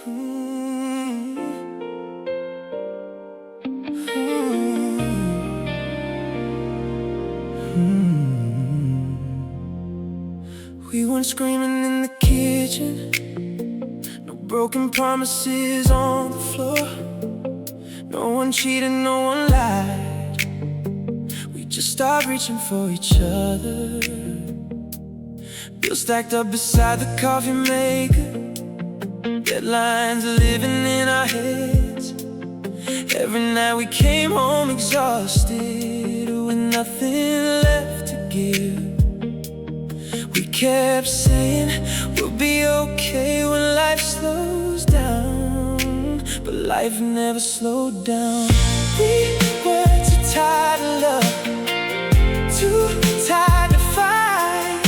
We weren't screaming in the kitchen, no broken promises on the floor. No one cheated, no one lied. We just started reaching for each other. Bills stacked up beside the coffee maker, deadlines living in our heads. Every night we came home exhausted, with nothing left to give. We kept saying we'll be okay when life slows down, but life never slowed down. We were too tired of love, too tired to fight,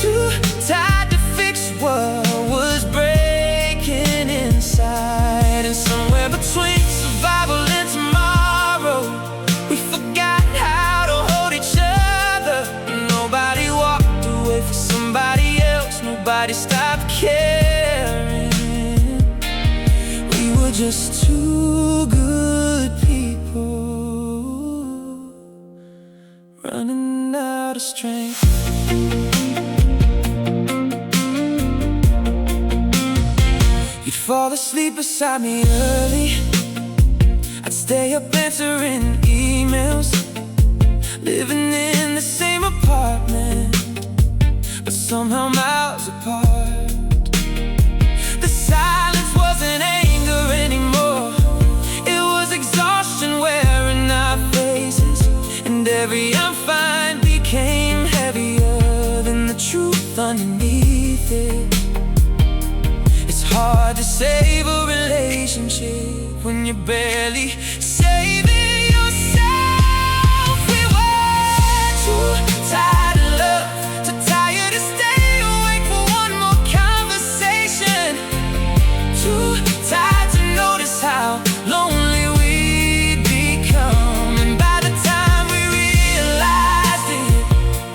too tired to fix what was breaking inside. And somewhere between survival and tomorrow, we forgot how to hold each other. Nobody walked away for somebody else, nobody stopped caring. We were just two good people running out of strength. You'd fall asleep beside me early, I'd stay up answering emails, living in the same apartment, but somehow miles apart. The silence wasn't anger anymore, it was exhaustion wearing our faces. And every I'm fine became heavier than the truth underneath it. It's hard to save a relationship when you're barely saving yourself. We were too tired of love, too tired to stay awake for one more conversation, too tired to notice how lonely we'd become. And by the time we realized it,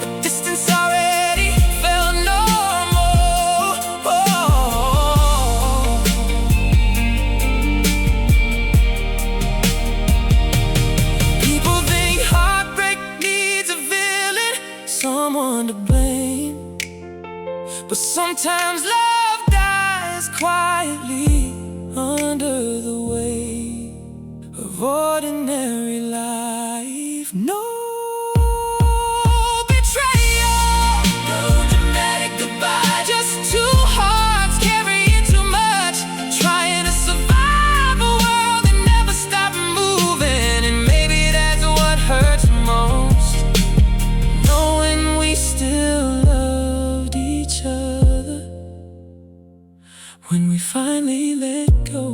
the distance already felt normal. People think heartbreak needs a villain, someone to blame, but sometimes love dies quietly under the weight of ordinary life. No betrayal, no dramatic goodbye, just two hearts carrying too much, trying to survive a world that never stopped moving. And maybe that's what hurts most, knowing we still loved each other when we finally let go.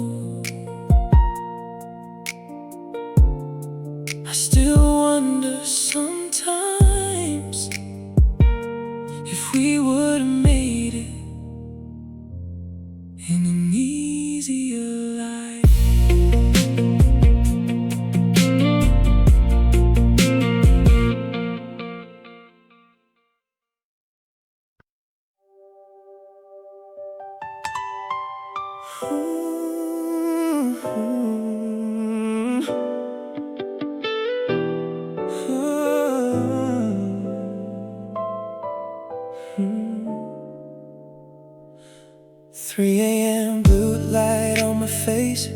I still wonder sometimes if we would've made it in an easier life. Three a.m. blue light on my face,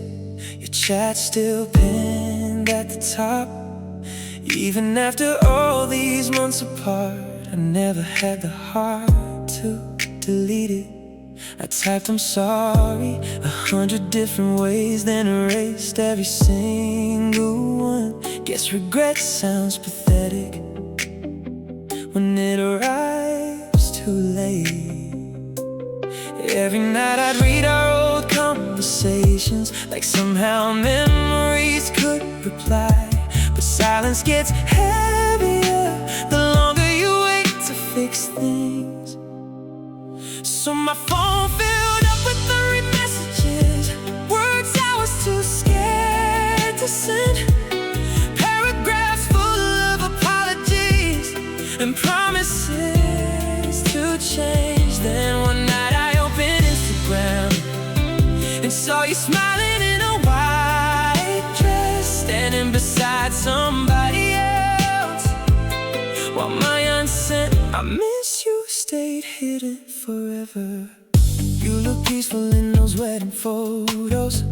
your chat still pinned at the top. Even after all these months apart, I never had the heart to delete it. I typed I'm sorry 100 different ways, then erased every single one. Guess regret sounds pathetic when it arrives too late. Every night I'd read our old conversations, like somehow memories could reply. But silence gets heavier the longer you wait to fix things. So my phone filled up with unread messages, words I was too scared to send, paragraphs full of apologies and promises to change. Then one night I opened Instagram, Probably smiling in a white dress, standing beside somebody else, while my unsent "I miss you" stayed hidden forever. You look peaceful in those wedding photos,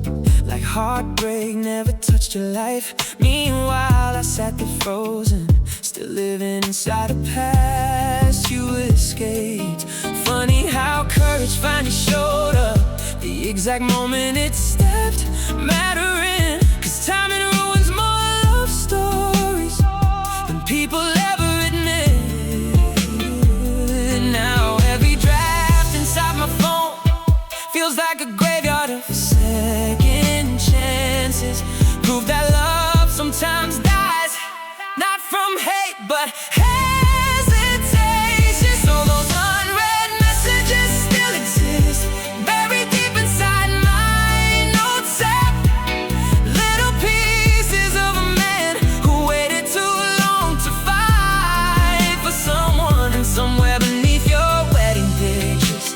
like heartbreak never touched your life. Meanwhile, I sat there frozen, still living inside a past you escaped. Funny how courage finally showed up the exact moment it stepped, mattering. 'Cause timing ruins more love stories than people ever admit. Now every draft inside my phone feels like a graveyard of second chances. Prove that love sometimes dies, not from hate, but hesitation. So those unread messages still exist, buried deep inside my notes app. Little pieces of a man who waited too long to fight for someone. And somewhere beneath your wedding pictures,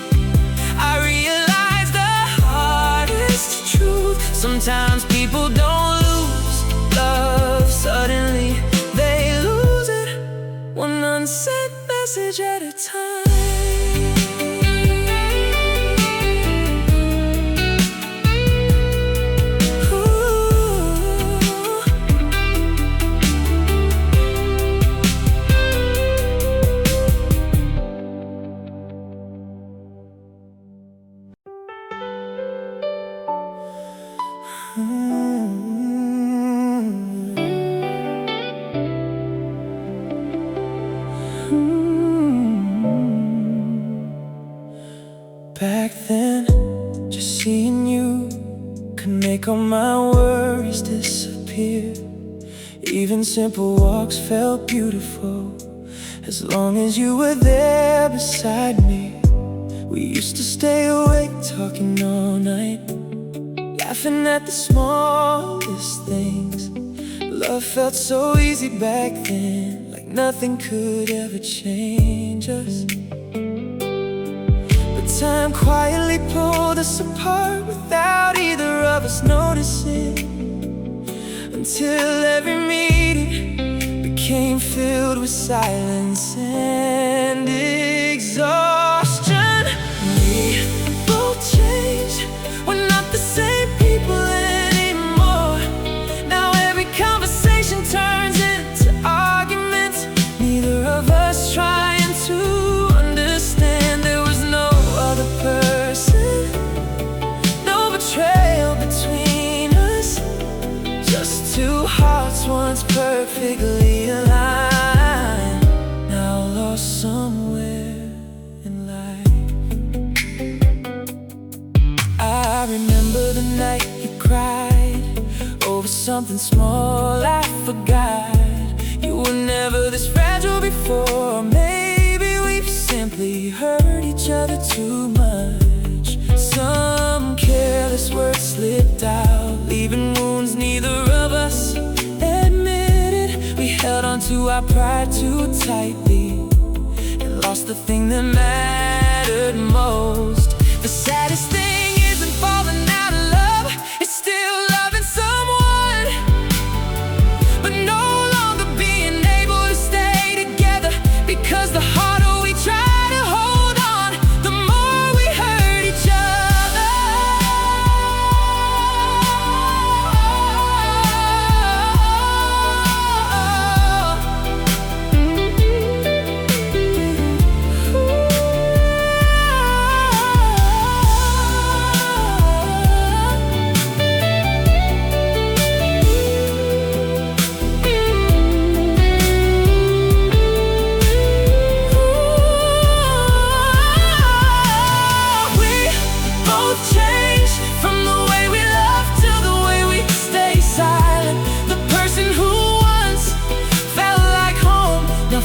I realize the hardest truth. Sometimes people don't lose love suddenly, they lose it one unsent message at a time. Back then, just seeing you could make all my worries disappear. Even simple walks felt beautiful, as long as you were there beside me. We used to stay awake talking all night, laughing at the smallest things. Love felt so easy back then, like nothing could ever change us. Time quietly pulled us apart without either of us noticing, until every meeting became filled with silence and exhaustion. We both changed, we're not the same people anymore. Now every conversation turns into arguments, neither of us trying to understand. There was no other person, no betrayal between us, just two hearts once perfectly aligned, now lost somewhere in life. I remember the night you cried over something small I forgot. You were never this fragile before. Maybe we've simply hurt each other too much. Some careless words slipped out, leaving wounds neither of us admitted. We held on to our pride too tightly and lost the thing that mattered most. The saddest thing isn't falling out of love, it's still loving someone, but no longer being able to stay together. Because the harder we try to hold on, the more we hurt each other.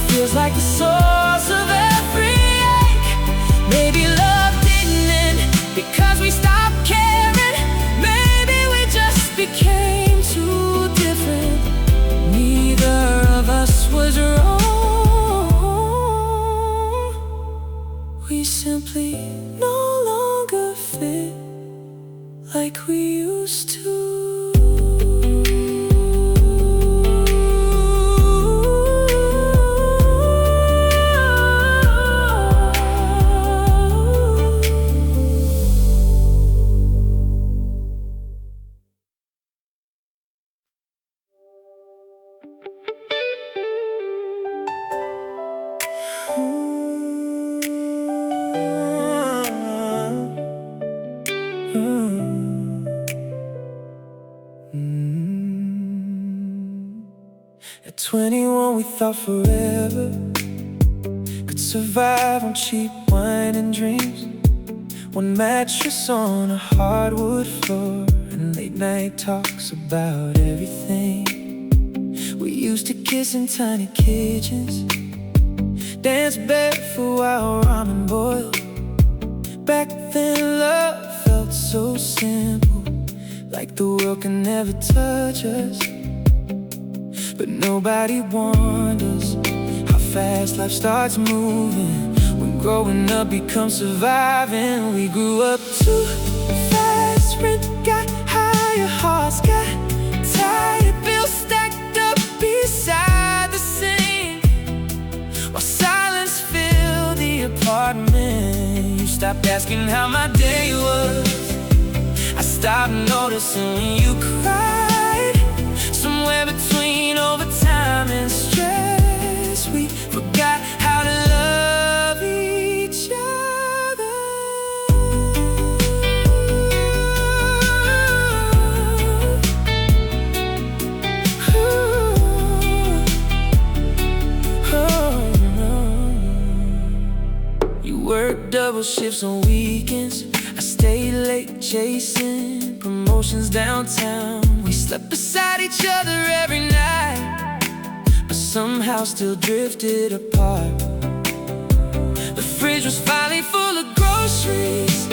Feels like the source of every ache. Maybe love didn't end because we stopped caring. Maybe we just became too different. Neither of us was wrong. We simply no longer fit like we used to. At 21 we thought forever could survive on cheap wine and dreams. One mattress on a hardwood floor and late night talks about everything. We used to kiss in tiny kitchens, dance barefoot while ramen boiled. Back then love felt so simple, like the world can never touch us. But nobody warned us how fast life starts moving when growing up becomes surviving. We grew up too fast, rent got higher, hearts got tighter, bills stacked up beside the sink, while silence filled the apartment. You stopped asking how my day was, I stopped noticing when you cried. Somewhere between overtime and stress, we forgot how to love each other. You worked double shifts on weekends, I stayed late chasing promotions downtown. We slept beside each other every night, but somehow still drifted apart. The fridge was finally full of groceries,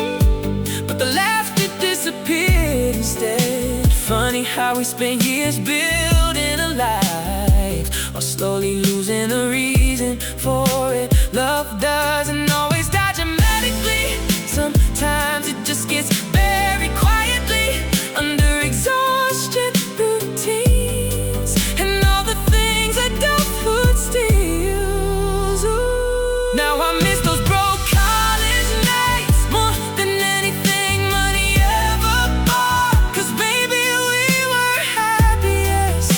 but the laughter disappeared instead. Funny how we spent years building a life while slowly losing the reason for it. Love doesn't always die dramatically, sometimes it just gets buried quietly under exhaustion, routines, and all the things adulthood steals. Ooh. Now I miss those broke college nights more than anything money ever bought. 'Cause baby, we were happiest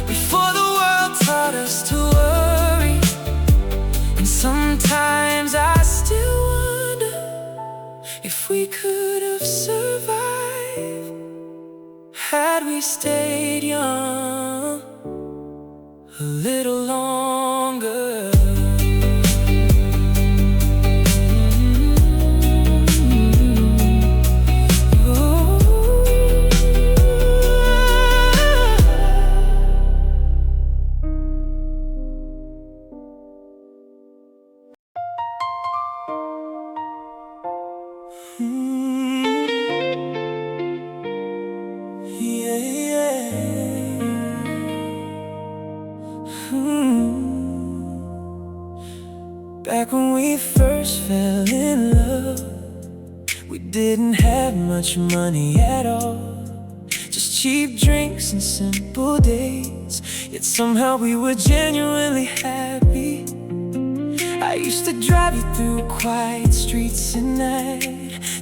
before the world taught us to worry. And sometimes I still wonder if we could have survived had we stayed young a little longer. Back when we first fell in love, we didn't have much money at all, just cheap drinks and simple dates. Yet somehow we were genuinely happy. I used to drive you through quiet streets at night,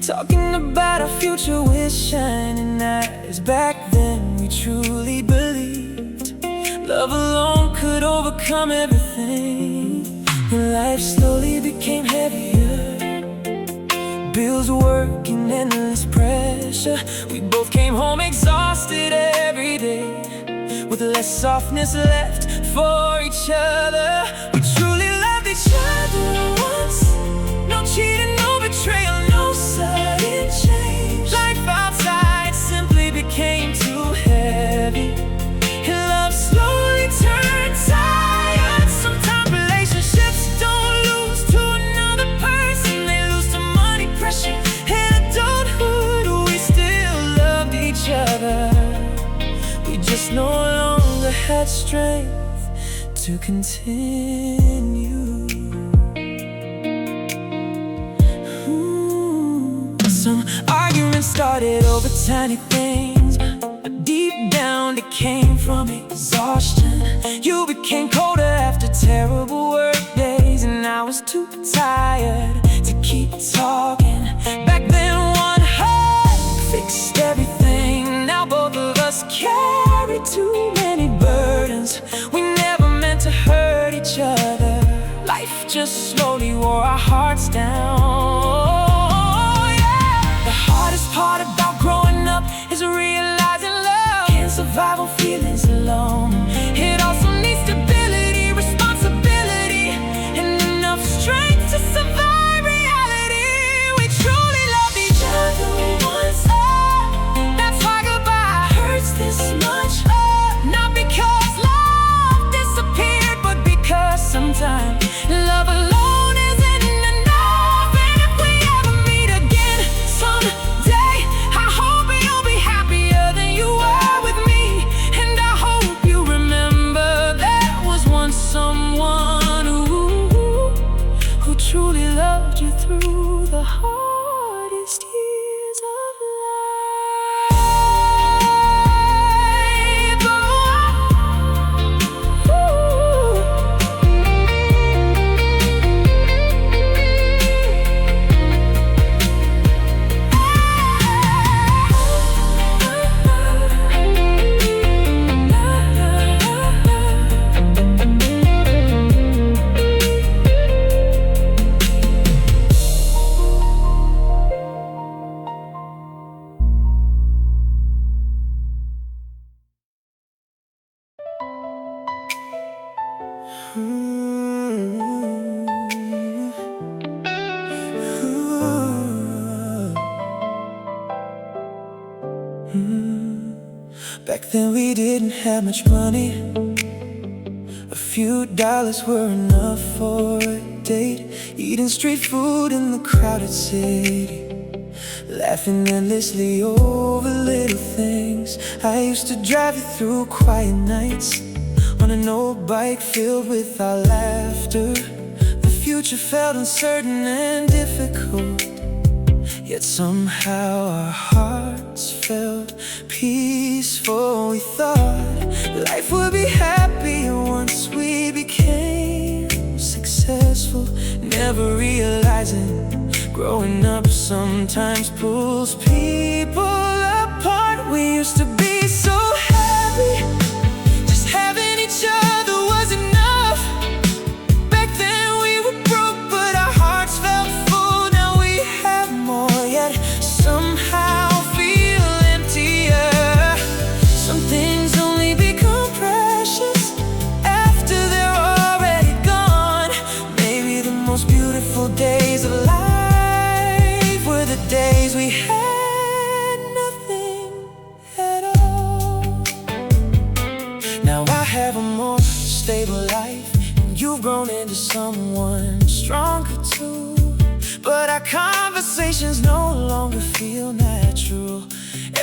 talking about our future with shining eyes. Back then we truly believed love alone could overcome everything. When life slowly became heavier, bills, work, and endless pressure, we both came home exhausted every day, with less softness left for each other. We truly loved each other once, no cheating, no betrayal, no sudden change. Life outside simply became too heavy, and love slowly turned tired. Sometimes relationships don't lose to another person, they lose to money, pressure, and adulthood. We still loved each other, we just no longer had strength to continue. Some arguments started over tiny things, but deep down it came from exhaustion. You became colder after terrible work days, and I was too tired to keep talking. Back then one hug fixed everything. Now both of us carry too many burdens. We never meant to hurt each other. Life just slowly wore our hearts down. Oh, yeah. The hardest part about growing up is realizing love can't survive on feelings alone. It also needs stability, responsibility, and enough strength to survive reality. We truly loved each other once. That's why goodbye hurts this much. Not because love disappeared, but because sometimes love alone isn't enough. And if we ever meet again someday, I hope you'll be happier than you were with me. And I hope you remember there was once someone who truly loved you through the hardest years of life. Back then we didn't have much money. A few dollars were enough for a date. Eating street food in the crowded city, laughing endlessly over little things. I used to drive you through quiet nights on an old bike filled with our laughter. The future felt uncertain and difficult, yet somehow our hearts felt peaceful. We thought life would be happier once we became successful, never realizing growing up sometimes pulls people apart. We used to be so happy, just having each other was enough. Back then we were broke, but our hearts felt full. Now we have more, yet somehow feel emptier. Some things only become precious after they're already gone. Maybe the most beautiful days of life were the days we had nothing at all. Now I have a more stable life, and you've grown into someone stronger too. But our conversations no longer feel natural.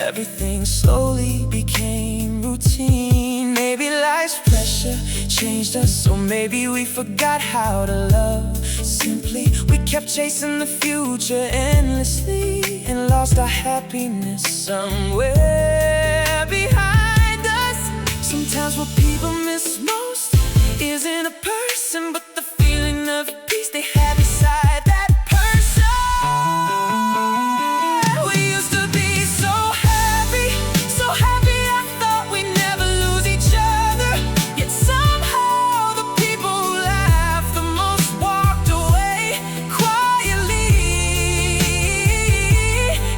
Everything slowly became routine. Maybe life's pressure changed us, or maybe we forgot how to love simply. We kept chasing the future endlessly and lost our happiness somewhere behind us. Sometimes what people miss most isn't a person, but the feeling of peace they had beside that person. We used to be so happy, so happy. I thought we'd never lose each other, yet somehow the people who laughed the most walked away quietly.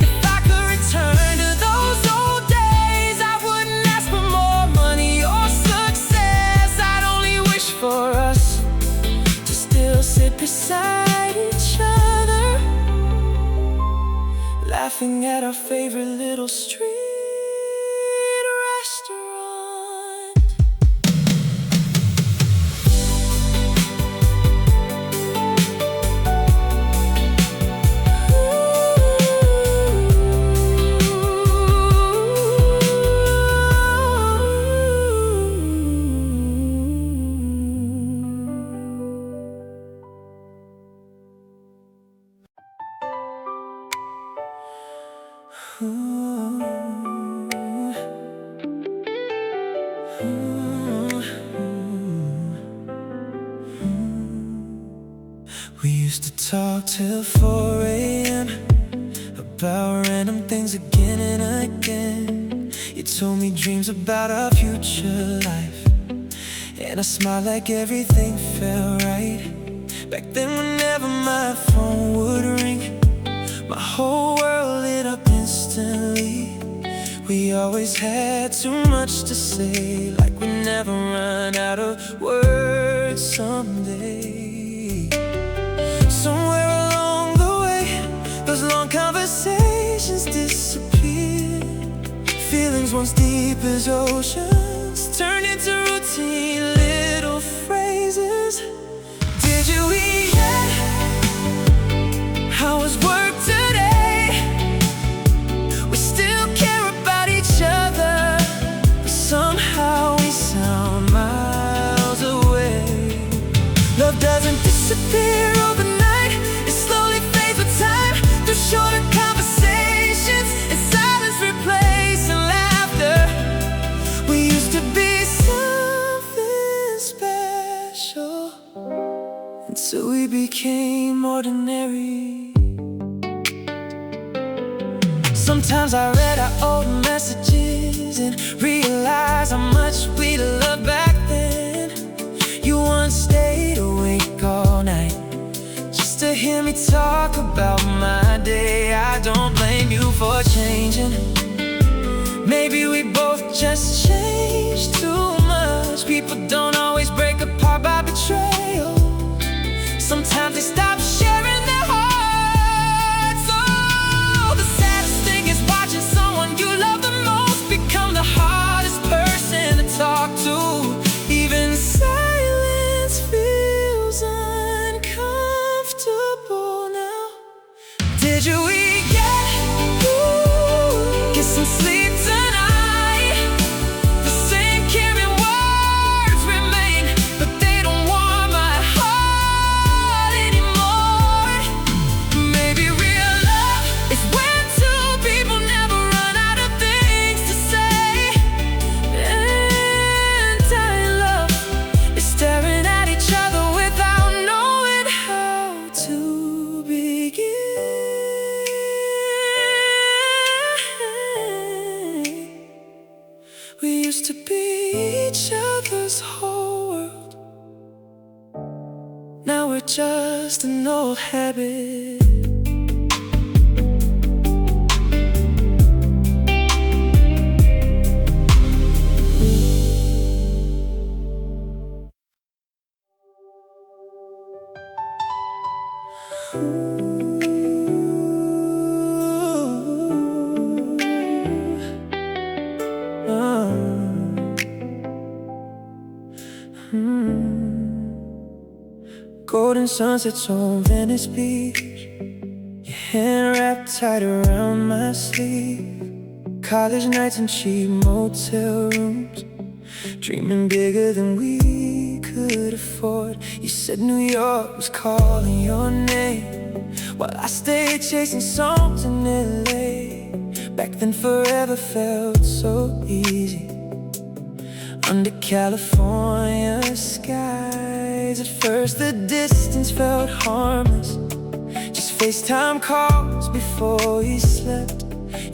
If I could return to those old days, I wouldn't ask for more money or success. I'd only wish for us to still sit beside each other, laughing at our favorite little street restaurant. Ooh. Ooh. We used to talk till 4 a.m. about random things again and again. You told me dreams about our future life, and I smiled like everything felt right. Back then whenever my phone would ring, my whole world lit up instantly. We always had too much to say, like we never run out of words someday. Somewhere along the way, those long conversations disappeared. Feelings once deep as oceans turned into routine little phrases. Did you eat yet? How was work today? We still care about each other, but somehow we sound miles away. Love doesn't disappear overnight, it slowly fades with time. Through shorter conversations and silence replacing laughter. We used to be something special until we became ordinary. Sometimes I read our old messages and realized how much we loved back then. You once stayed awake all night just to hear me talk about my day. I don't blame you for changing. Maybe we both just changed too much. People don't always break apart by betrayal. Sometimes they stop sharing their hearts. Oh, the saddest thing is watching someone you love the most become the hardest person to talk to. Even silence feels uncomfortable now. Did you eat yet? Ooh, get some sleep tonight. The same caring words remain, but they don't warm my heart anymore. Maybe real love is when two people never run out of things to say. And dying love is staring at each other without knowing how to begin. We used to be each other's whole world. Now we're just an old habit. Golden sunsets on Venice Beach, your hand wrapped tight around my sleeve. College nights in cheap motel rooms, dreaming bigger than we could afford. You said New York was calling your name, while I stayed chasing songs in LA. Back then forever felt so easy under California skies. At first the distance felt harmless, just FaceTime calls before we slept.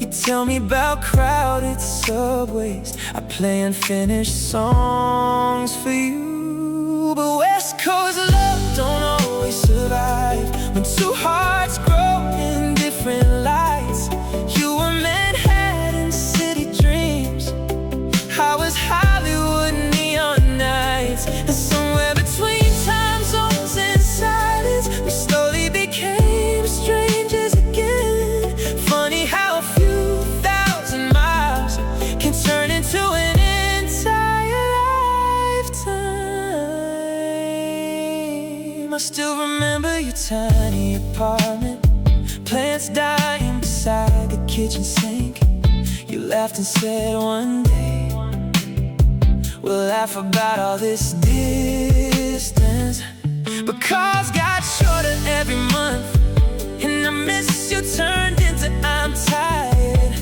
You tell me about crowded subways, I play unfinished songs for you. But West Coast love don't always survive when two hearts grow in different lights. You were Manhattan City dreams, I was Hollywood neon nights. And somewhere between time zones and silence, we slowly became strangers again. Funny how a few thousand miles can turn into an entire lifetime. I still remember your tiny apartment, plants dying beside the kitchen sink. You laughed and said one day we'll laugh about all this distance. But calls got shorter every month, and I miss you turned into I'm tired.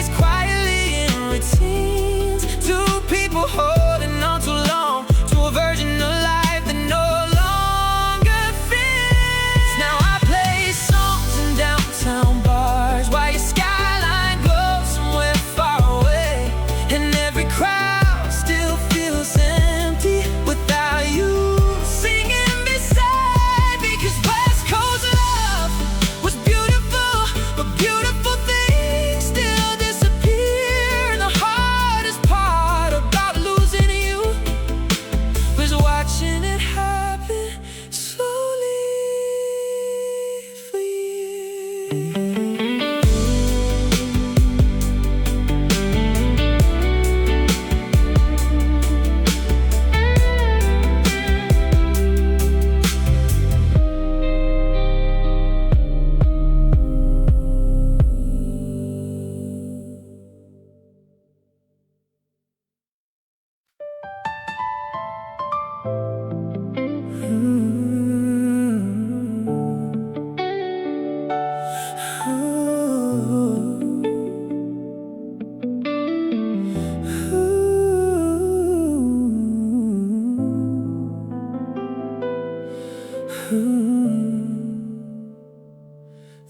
days quietly in routines. Two people holding on too long to a version of life that no longer fits. Now I play songs in downtown bars while your skyline glows somewhere far away, and every crowd still feels empty without you singing beside me. 'Cause West Coast love was beautiful, but beautiful things still disappear. And the hardest part about losing you was watching it happen slowly for years.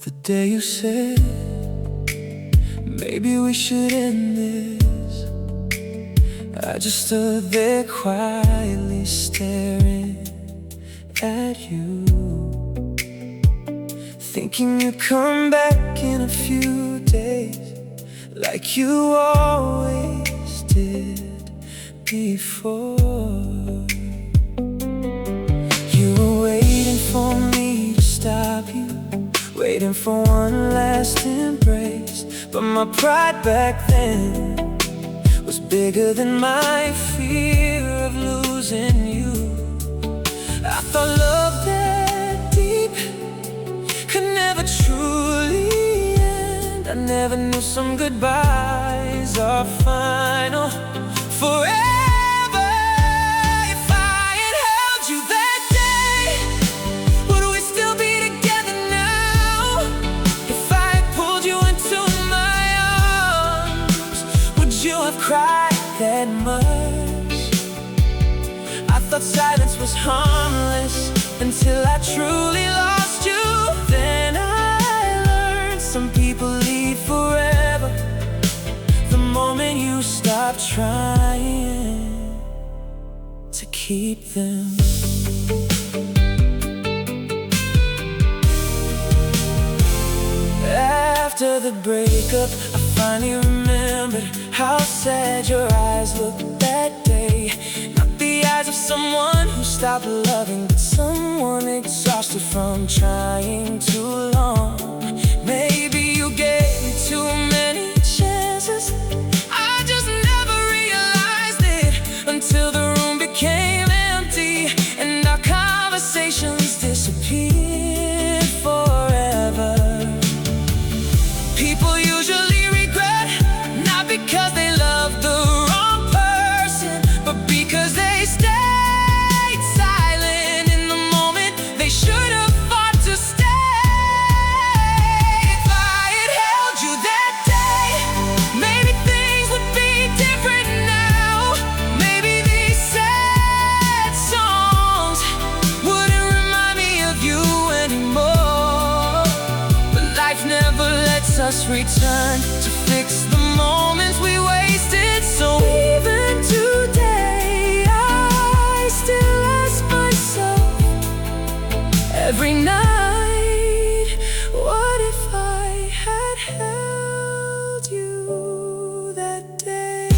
The day you said, maybe we should end this, I just stood there quietly staring at you, thinking you'd come back in a few days, like you always did before. You were waiting for me to stop you, waiting for one last embrace. But my pride back then was bigger than my fear of losing you. I thought love that deep could never truly end. I never knew some goodbyes are final forever. If I had held you that day, would we still be together now? If I had pulled you into my arms, would you have cried that much? I thought silence was harmless until I truly lost you. Then I learned some people leave forever the moment you stop trying to keep them. After the breakup, I finally remembered how sad your eyes looked that day. Not the eyes of someone who stopped loving, but someone exhausted from trying too long. Maybe you gave me too many chances, I just never realized it until the room became empty and our conversations disappeared forever. People usually regret, not because they loved the wrong person, but because they stayed silent in the moment they should have fought to stay. If I had held you that day, maybe things would be different now. Maybe these sad songs wouldn't remind me of you anymore. But life never lets us return to fix the moments we wasted. So even today, I still ask myself every night, what if I had held you that day?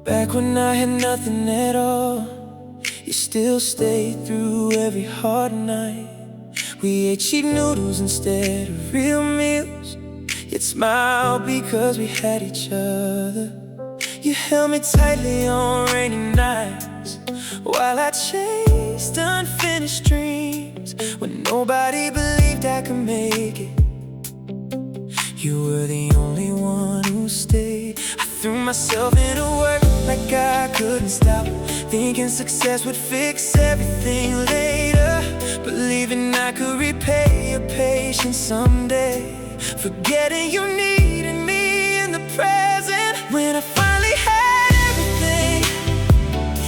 Back when I had nothing at all, you still stayed through every hard night. We ate cheap noodles instead of real meals, yet smiled because we had each other. You held me tightly on rainy nights while I changed chased unfinished dreams when nobody believed I could make it. You were the only one who stayed. I threw myself into work like I couldn't stop, thinking success would fix everything later, believing I could repay your patience someday, forgetting you needed me in the present. When I finally had everything,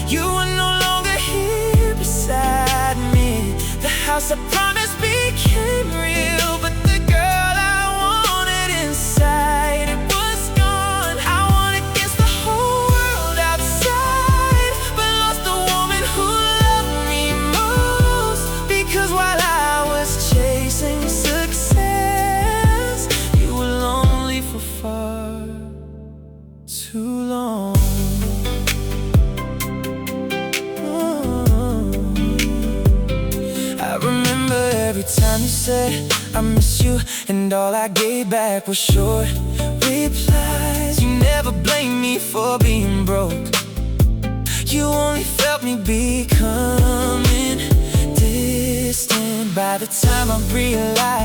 you were no longer here beside me. The house I promised became real, but the girl I wanted inside, it was gone. I won against the whole world outside, but lost the woman who loved me most. Because while I was chasing success, you were lonely for far too long. I remember every time you said I miss you, and all I gave back was short replies. You never blamed me for being broke, you only felt me becoming distant. By the time I realized